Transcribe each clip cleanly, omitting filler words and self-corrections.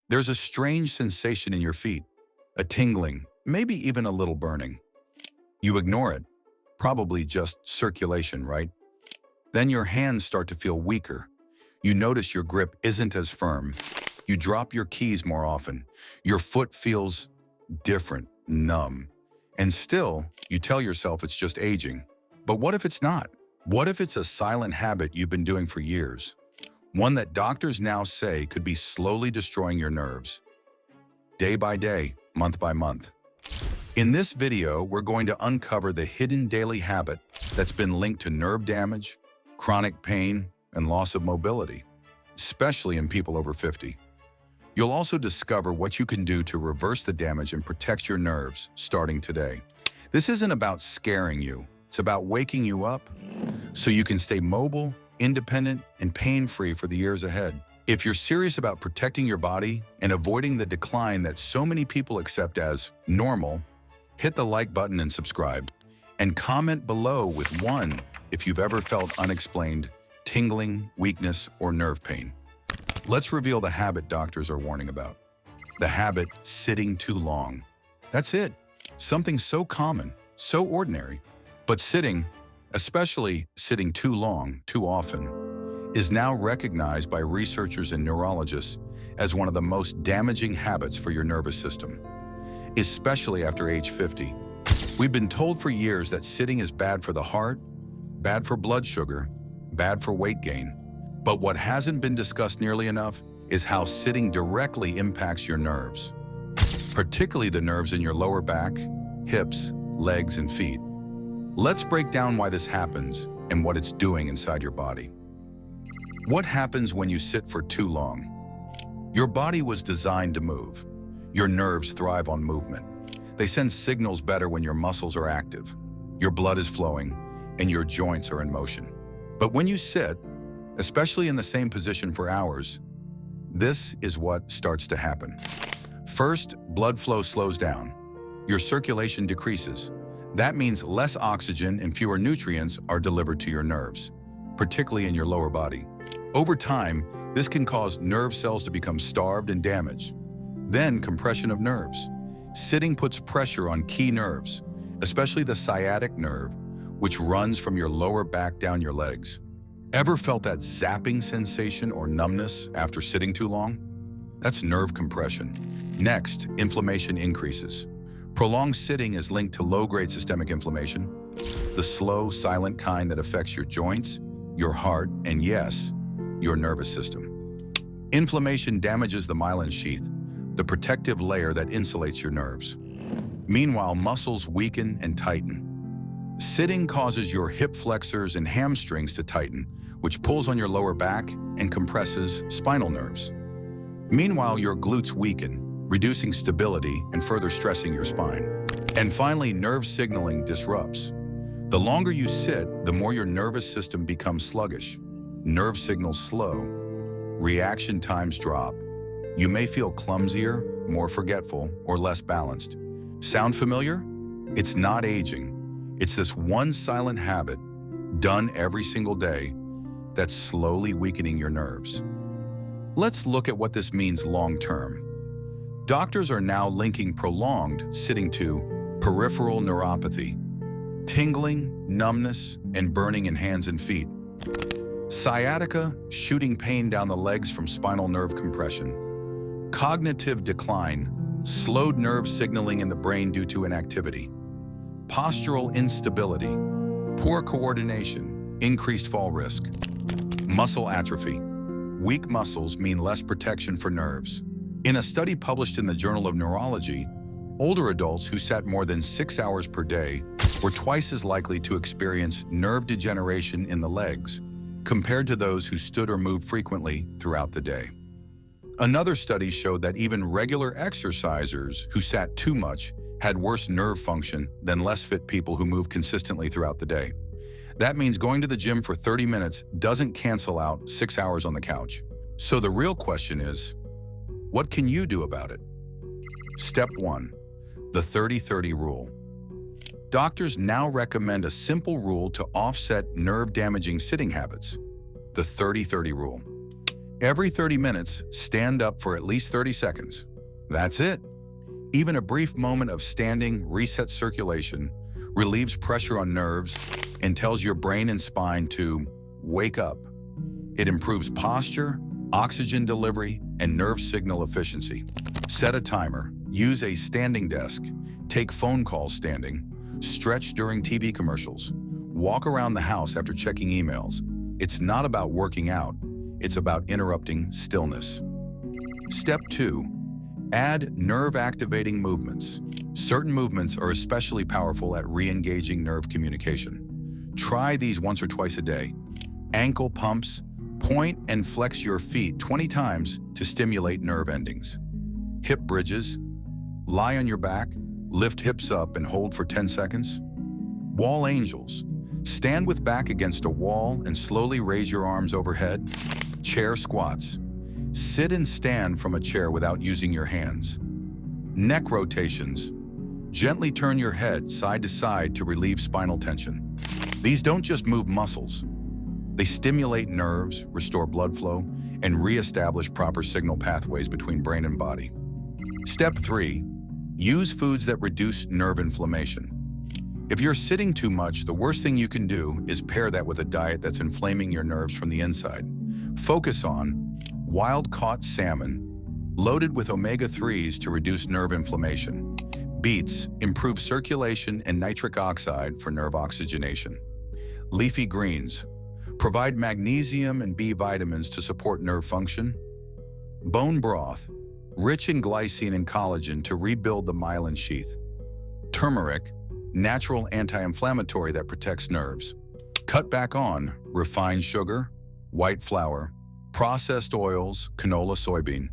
There's a strange sensation in your feet, a tingling, maybe even a little burning. You ignore it, probably just circulation, right? Then your hands start to feel weaker. You notice your grip isn't as firm. You drop your keys more often. Your foot feels different, numb. And still, you tell yourself it's just aging. But what if it's not? What if it's a silent habit you've been doing for years? One that doctors now say could be slowly destroying your nerves, day by day, month by month. In this video, we're going to uncover the hidden daily habit that's been linked to nerve damage, chronic pain, and loss of mobility, especially in people over 50. You'll also discover what you can do to reverse the damage and protect your nerves starting today. This isn't about scaring you. It's about waking you up so you can stay mobile, independent, and pain-free for the years ahead. If you're serious about protecting your body and avoiding the decline that so many people accept as normal, hit the like button and subscribe. And comment below with one if you've ever felt unexplained tingling, weakness, or nerve pain. Let's reveal the habit doctors are warning about. The habit sitting too long. That's it. Something so common, so ordinary. But sitting, especially sitting too long, too often, is now recognized by researchers and neurologists as one of the most damaging habits for your nervous system, especially after age 50. We've been told for years that sitting is bad for the heart, bad for blood sugar, bad for weight gain. But what hasn't been discussed nearly enough is how sitting directly impacts your nerves, particularly the nerves in your lower back, hips, legs, and feet. Let's break down why this happens and what it's doing inside your body. What happens when you sit for too long? Your body was designed to move. Your nerves thrive on movement. They send signals better when your muscles are active, your blood is flowing, and your joints are in motion. But when you sit, especially in the same position for hours, this is what starts to happen. First, blood flow slows down. Your circulation decreases. That means less oxygen and fewer nutrients are delivered to your nerves, particularly in your lower body. Over time, this can cause nerve cells to become starved and damaged. Then, compression of nerves. Sitting puts pressure on key nerves, especially the sciatic nerve, which runs from your lower back down your legs. Ever felt that zapping sensation or numbness after sitting too long? That's nerve compression. Next, inflammation increases. Prolonged sitting is linked to low-grade systemic inflammation, the slow, silent kind that affects your joints, your heart, and yes, your nervous system. Inflammation damages the myelin sheath, the protective layer that insulates your nerves. Meanwhile, muscles weaken and tighten. Sitting causes your hip flexors and hamstrings to tighten, which pulls on your lower back and compresses spinal nerves. Meanwhile, your glutes weaken, reducing stability and further stressing your spine. And finally, nerve signaling disrupts. The longer you sit, the more your nervous system becomes sluggish. Nerve signals slow. Reaction times drop. You may feel clumsier, more forgetful, or less balanced. Sound familiar? It's not aging. It's this one silent habit, done every single day, that's slowly weakening your nerves. Let's look at what this means long-term. Doctors are now linking prolonged sitting to peripheral neuropathy, tingling, numbness, and burning in hands and feet. Sciatica, shooting pain down the legs from spinal nerve compression. Cognitive decline, slowed nerve signaling in the brain due to inactivity. Postural instability, poor coordination, increased fall risk. Muscle atrophy. Weak muscles mean less protection for nerves. In a study published in the Journal of Neurology, older adults who sat more than 6 hours per day were twice as likely to experience nerve degeneration in the legs compared to those who stood or moved frequently throughout the day. Another study showed that even regular exercisers who sat too much had worse nerve function than less fit people who move consistently throughout the day. That means going to the gym for 30 minutes doesn't cancel out 6 hours on the couch. So the real question is, what can you do about it? Step 1. The 30-30 rule. Doctors now recommend a simple rule to offset nerve-damaging sitting habits, the 30-30 rule. Every 30 minutes, stand up for at least 30 seconds. That's it. Even a brief moment of standing resets circulation, relieves pressure on nerves, and tells your brain and spine to wake up. It improves posture, oxygen delivery, and nerve signal efficiency. Set a timer. Use a standing desk. Take phone calls standing. Stretch during TV commercials. Walk around the house after checking emails. It's not about working out. It's about interrupting stillness. Step 2. Add nerve-activating movements. Certain movements are especially powerful at re-engaging nerve communication. Try these once or twice a day. Ankle pumps. Point and flex your feet 20 times to stimulate nerve endings. Hip bridges. Lie on your back, lift hips up and hold for 10 seconds. Wall angels. Stand with back against a wall and slowly raise your arms overhead. Chair squats. Sit and stand from a chair without using your hands. Neck rotations. Gently turn your head side to side to relieve spinal tension. These don't just move muscles. They stimulate nerves, restore blood flow, and re-establish proper signal pathways between brain and body. Step 3. Use foods that reduce nerve inflammation. If you're sitting too much, the worst thing you can do is pair that with a diet that's inflaming your nerves from the inside. Focus on wild-caught salmon, loaded with omega-3s to reduce nerve inflammation. Beets improve circulation and nitric oxide for nerve oxygenation. Leafy greens provide magnesium and B vitamins to support nerve function. Bone broth, rich in glycine and collagen to rebuild the myelin sheath. Turmeric, natural anti-inflammatory that protects nerves. Cut back on refined sugar, white flour, processed oils, canola, soybean,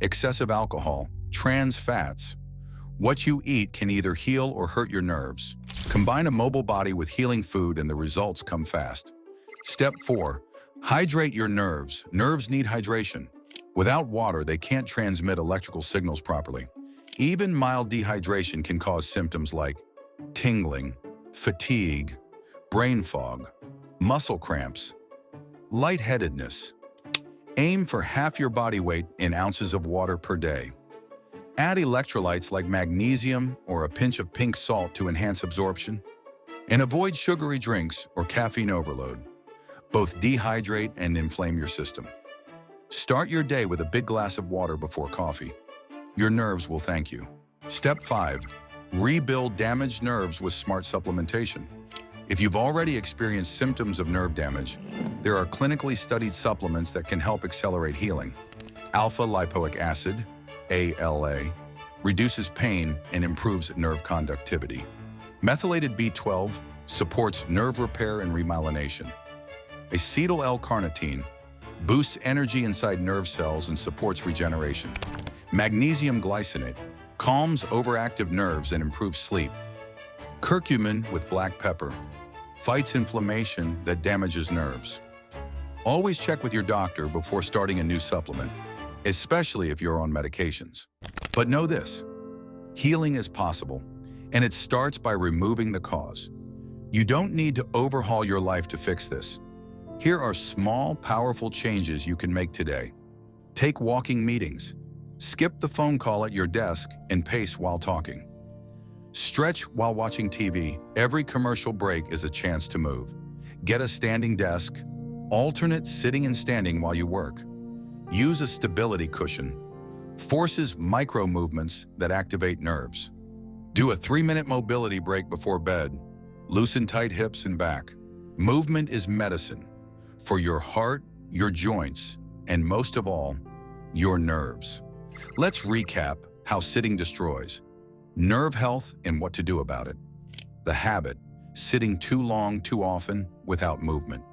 excessive alcohol, trans fats. What you eat can either heal or hurt your nerves. Combine a mobile body with healing food and the results come fast. Step 4. Hydrate your nerves. Nerves need hydration. Without water, they can't transmit electrical signals properly. Even mild dehydration can cause symptoms like tingling, fatigue, brain fog, muscle cramps, lightheadedness. Aim for half your body weight in ounces of water per day. Add electrolytes like magnesium or a pinch of pink salt to enhance absorption. And avoid sugary drinks or caffeine overload. Both dehydrate and inflame your system. Start your day with a big glass of water before coffee. Your nerves will thank you. Step 5. Rebuild damaged nerves with smart supplementation. If you've already experienced symptoms of nerve damage, there are clinically studied supplements that can help accelerate healing. Alpha-lipoic acid, ALA, reduces pain and improves nerve conductivity. Methylated B12 supports nerve repair and remyelination. Acetyl L-carnitine boosts energy inside nerve cells and supports regeneration. Magnesium glycinate calms overactive nerves and improves sleep. Curcumin with black pepper fights inflammation that damages nerves. Always check with your doctor before starting a new supplement, especially if you're on medications. But know this, healing is possible, and it starts by removing the cause. You don't need to overhaul your life to fix this. Here are small, powerful changes you can make today. Take walking meetings. Skip the phone call at your desk and pace while talking. Stretch while watching TV. Every commercial break is a chance to move. Get a standing desk. Alternate sitting and standing while you work. Use a stability cushion. Forces micro movements that activate nerves. Do a 3-minute mobility break before bed. Loosen tight hips and back. Movement is medicine for your heart, your joints, and most of all, your nerves. Let's recap how sitting destroys. Nerve health and what to do about it. The habit, sitting too long, too often, without movement.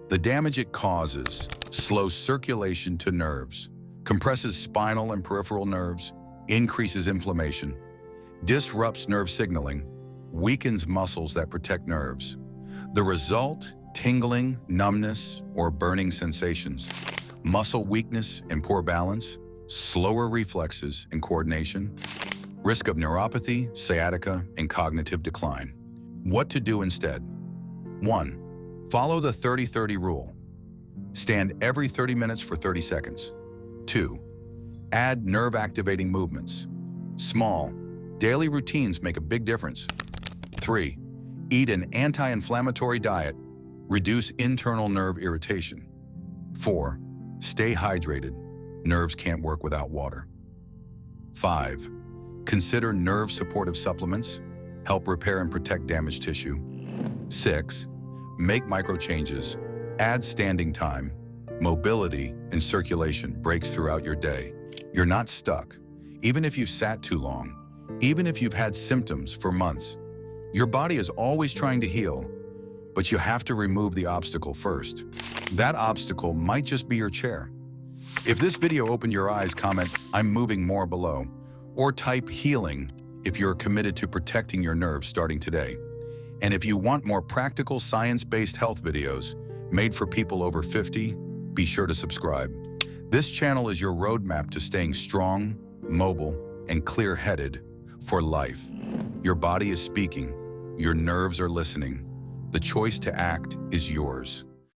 The damage it causes, slows circulation to nerves, compresses spinal and peripheral nerves, increases inflammation, disrupts nerve signaling, weakens muscles that protect nerves. The result, tingling, numbness, or burning sensations, muscle weakness and poor balance, slower reflexes and coordination, risk of neuropathy, sciatica, and cognitive decline. What to do instead? 1. Follow the 30-30 rule. Stand every 30 minutes for 30 seconds. 2. Add nerve-activating movements. Small, daily routines make a big difference. 3. Eat an anti-inflammatory diet. Reduce internal nerve irritation. 4. Stay hydrated. Nerves can't work without water. 5. Consider nerve-supportive supplements. Help repair and protect damaged tissue. 6. Make micro-changes. Add standing time, mobility, and circulation breaks throughout your day. You're not stuck, even if you've sat too long, even if you've had symptoms for months. Your body is always trying to heal, but you have to remove the obstacle first. That obstacle might just be your chair. If this video opened your eyes, comment, "I'm moving more" below, or type "healing" if you're committed to protecting your nerves starting today. And if you want more practical science-based health videos made for people over 50, be sure to subscribe. This channel is your roadmap to staying strong, mobile, and clear-headed for life. Your body is speaking. Your nerves are listening. The choice to act is yours.